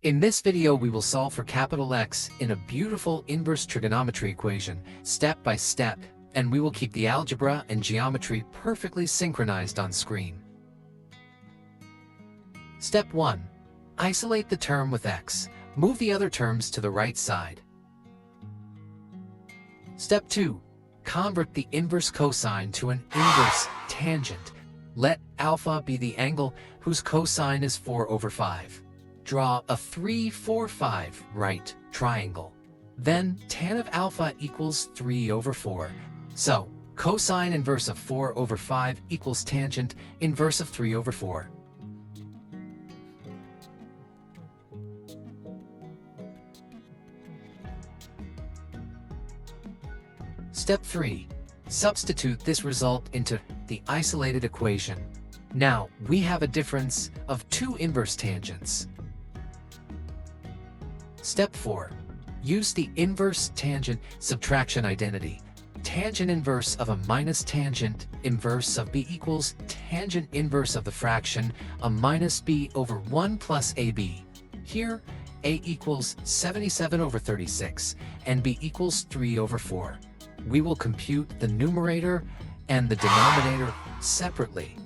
In this video, we will solve for capital X in a beautiful inverse trigonometry equation, step by step, and we will keep the algebra and geometry perfectly synchronized on screen. Step 1. Isolate the term with x. Move the other terms to the right side. Step 2. Convert the inverse cosine to an inverse tangent. Let alpha be the angle whose cosine is 4/5. Draw a 3, 4, 5 right triangle. Then tan of alpha equals 3/4. So, cosine inverse of 4/5 equals tangent inverse of 3/4. Step 3. Substitute this result into the isolated equation. Now, we have a difference of two inverse tangents. Step 4. Use the inverse tangent subtraction identity. Tangent inverse of a minus tangent inverse of b equals tangent inverse of the fraction a minus b over 1 plus ab. Here, a equals 77/36 and b equals 3/4. We will compute the numerator and the denominator separately.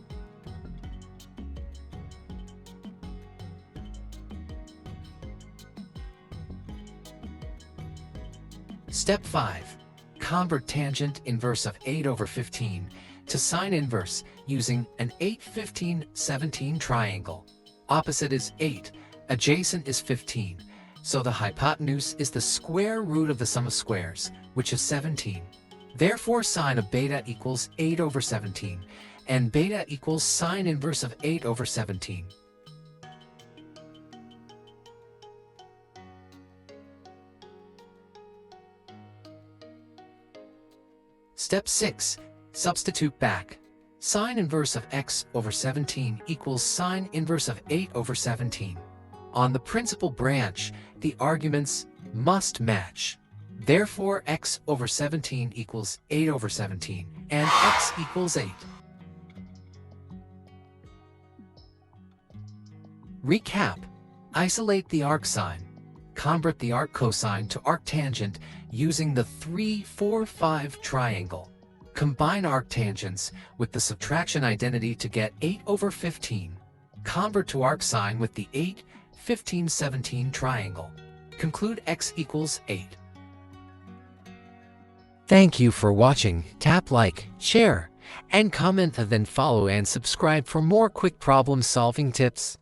Step 5. Convert tangent inverse of 8/15 to sine inverse using an 8, 15, 17 triangle. Opposite is 8, adjacent is 15, so the hypotenuse is the square root of the sum of squares, which is 17. Therefore, sine of beta equals 8/17, and beta equals sine inverse of 8/17. Step 6. Substitute back. Sine inverse of x/17 equals sine inverse of 8/17. On the principal branch, the arguments must match. Therefore, x/17 equals 8/17, and x equals 8. Recap. Isolate the arcsine. Convert the arccosine to arctangent using the 3, 4, 5 triangle. Combine arctangents with the subtraction identity to get 8/15. Convert to arcsine with the 8, 15, 17 triangle. Conclude x equals 8. Thank you for watching. Tap like, share, and comment, then follow and subscribe for more quick problem solving tips.